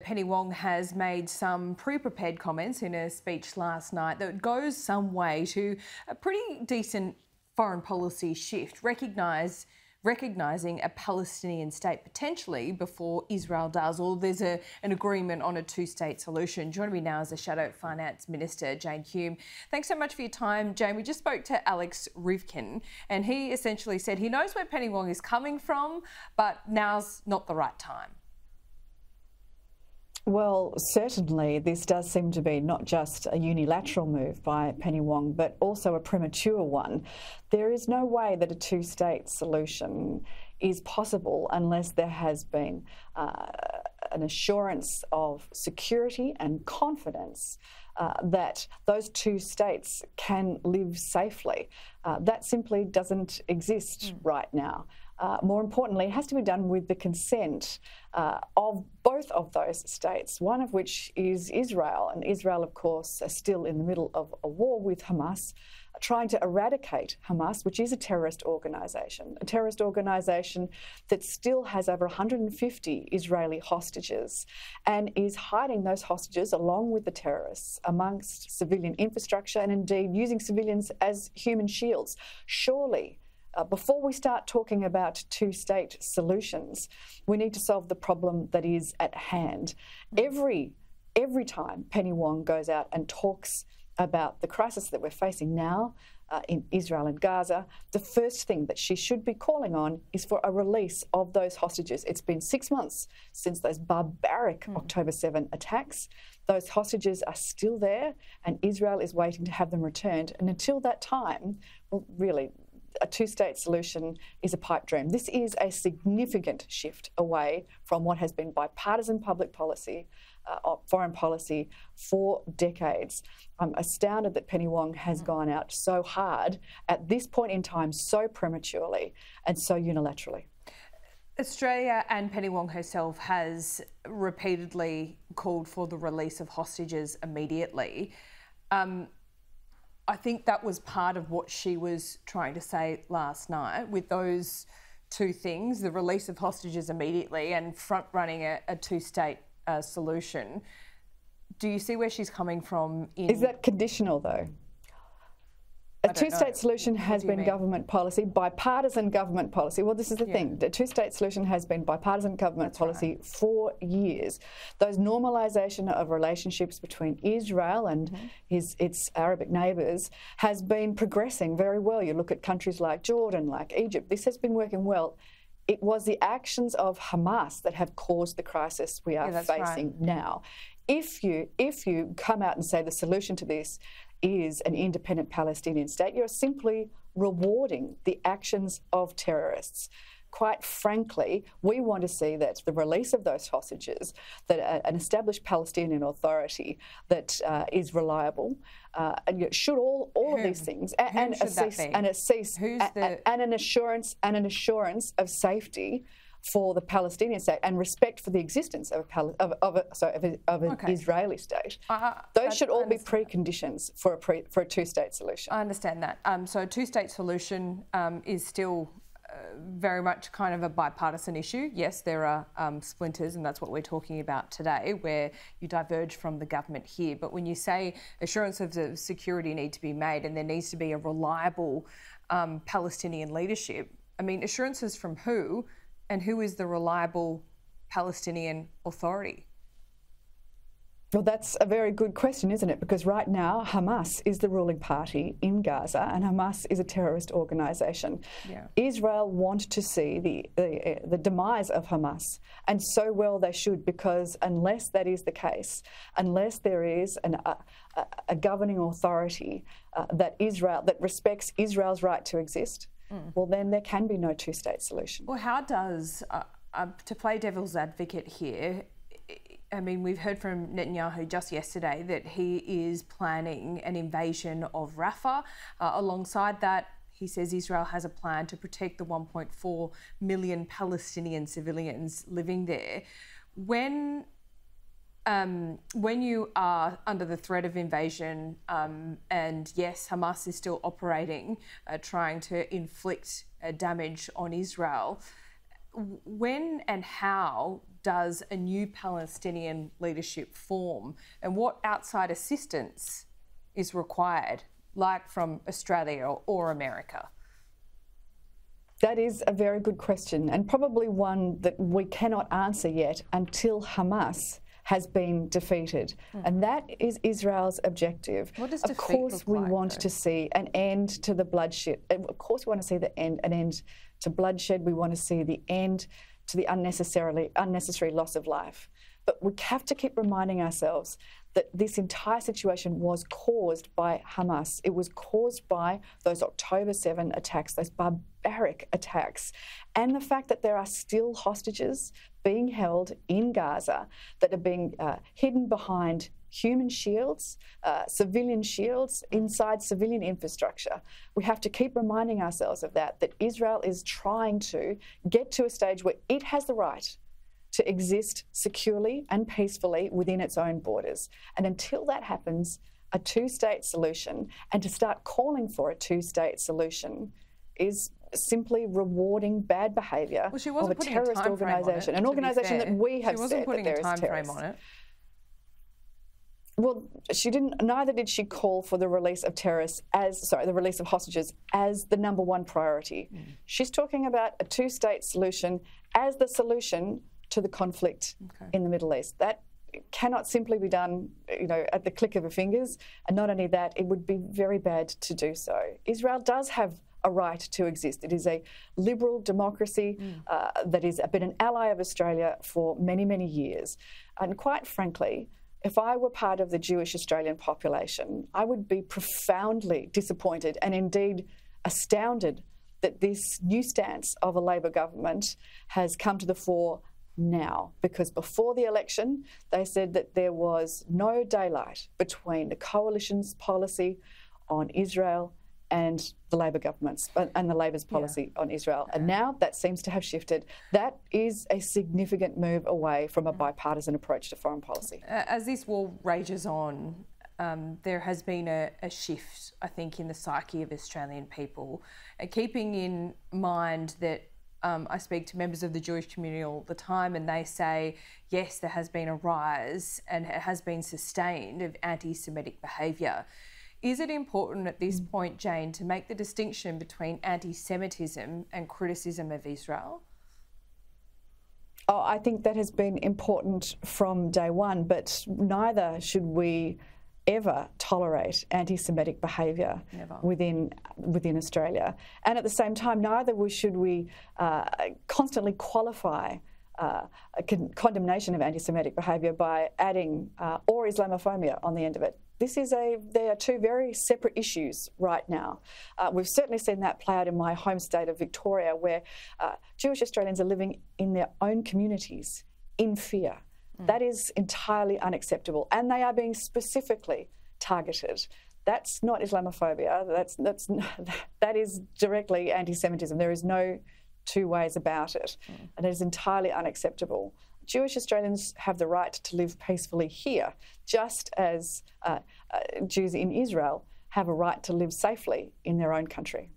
Penny Wong has made some pre-prepared comments in a speech last night that goes some way to a pretty decent foreign policy shift, recognising a Palestinian state potentially before Israel does, or there's an agreement on a two-state solution. Joining me now is the Shadow Finance Minister, Jane Hume. Thanks so much for your time, Jane. We just spoke to Alex Rivkin, and he essentially said he knows where Penny Wong is coming from, but now's not the right time. Well, certainly this does seem to be not just a unilateral move by Penny Wong, but also a premature one. There is no way that a two-state solution is possible unless there has been an assurance of security and confidence that those two states can live safely. That simply doesn't exist right now. More importantly, it has to be done with the consent of both of those states, one of which is Israel. And Israel, of course, are still in the middle of a war with Hamas, trying to eradicate Hamas, which is a terrorist organisation that still has over 150 Israeli hostages and is hiding those hostages along with the terrorists amongst civilian infrastructure and indeed using civilians as human shields. Surely, before we start talking about two-state solutions, we need to solve the problem that is at hand. Every time Penny Wong goes out and talks about the crisis that we're facing now in Israel and Gaza, the first thing that she should be calling on is for a release of those hostages. It's been 6 months since those barbaric October 7 attacks. Those hostages are still there, and Israel is waiting to have them returned. And until that time, well, really, a two-state solution is a pipe dream. This is a significant shift away from what has been bipartisan public policy, foreign policy for decades. I'm astounded that Penny Wong has gone out so hard at this point in time, so prematurely and so unilaterally. Australia and Penny Wong herself has repeatedly called for the release of hostages immediately. I think that was part of what she was trying to say last night with those two things, the release of hostages immediately and front-running a two-state solution. Do you see where she's coming from? Is that conditional, though? A two-state solution has been government policy, bipartisan government policy. Well, this is the thing. The two-state solution has been bipartisan government policy for years. Those normalisation of relationships between Israel and its Arabic neighbours has been progressing very well. You look at countries like Jordan, like Egypt. This has been working well. It was the actions of Hamas that have caused the crisis we are facing now. If you come out and say the solution to this is an independent Palestinian state, you're simply rewarding the actions of terrorists. Quite frankly, we want to see that the release of those hostages, that an established Palestinian authority that is reliable, and should all of these things, and an assurance of safety for the Palestinian state and respect for the existence of an Israeli state. Those should all be preconditions for a two-state solution. I understand that. So a two-state solution is still very much kind of a bipartisan issue. Yes, there are splinters, and that's what we're talking about today, where you diverge from the government here. But when you say assurance of the security need to be made and there needs to be a reliable Palestinian leadership, I mean, assurances from who? And who is the reliable Palestinian Authority? Well, that's a very good question, isn't it? Because right now, Hamas is the ruling party in Gaza, and Hamas is a terrorist organisation. Yeah. Israel want to see the demise of Hamas, and so well they should, because unless that is the case, unless there is a governing authority that respects Israel's right to exist, well, then there can be no two-state solution. Well, how does, to play devil's advocate here, I mean, we've heard from Netanyahu just yesterday that he is planning an invasion of Rafah. Alongside that, he says Israel has a plan to protect the 1.4 million Palestinian civilians living there. When you are under the threat of invasion, and yes, Hamas is still operating, trying to inflict damage on Israel, when and how does a new Palestinian leadership form, and what outside assistance is required, like from Australia or America? That is a very good question, and probably one that we cannot answer yet until Hamas has been defeated. And that is Israel's objective. What does of defeat course, look we like, want though? to see an end to the bloodshed. Of course, we want to see an end to bloodshed. We want to see the end to the unnecessary loss of life. But we have to keep reminding ourselves that this entire situation was caused by Hamas. It was caused by those October 7 attacks, those barbaric attacks, and the fact that there are still hostages being held in Gaza that are being hidden behind human shields, civilian shields, inside civilian infrastructure. We have to keep reminding ourselves of that Israel is trying to get to a stage where it has the right to exist securely and peacefully within its own borders. And until that happens, a two-state solution, and to start calling for a two-state solution, is simply rewarding bad behaviour of a terrorist organisation, an organisation that we have said that there is terrorist. She wasn't putting a time frame on it. Well, she didn't. Neither did she call for the release of the release of hostages as the number one priority. She's talking about a two-state solution as the solution to the conflict in the Middle East. That cannot simply be done, at the click of her fingers. And not only that, it would be very bad to do so. Israel does have a right to exist. It is a liberal democracy that has been an ally of Australia for many, many years. And quite frankly, if I were part of the Jewish Australian population, I would be profoundly disappointed and indeed astounded that this new stance of a Labor government has come to the fore now, because before the election they said that there was no daylight between the coalition's policy on Israel and the Labor government's and the Labor's policy on Israel. And now that seems to have shifted. That is a significant move away from a bipartisan approach to foreign policy. As this war rages on, there has been a shift, I think, in the psyche of Australian people, keeping in mind that I speak to members of the Jewish community all the time, and they say, yes, there has been a rise and it has been sustained of anti-Semitic behaviour. Is it important at this point, Jane, to make the distinction between anti-Semitism and criticism of Israel? Oh, I think that has been important from day one, but neither should we ever tolerate anti-Semitic behaviour within Australia. And at the same time, neither should we constantly qualify condemnation of anti-Semitic behaviour by adding or Islamophobia on the end of it. They are two very separate issues right now. We've certainly seen that play out in my home state of Victoria, where Jewish Australians are living in their own communities in fear. That is entirely unacceptable, and they are being specifically targeted. That's not Islamophobia. That is directly anti-Semitism. There is no two ways about it, and it is entirely unacceptable. Jewish Australians have the right to live peacefully here, just as Jews in Israel have a right to live safely in their own country.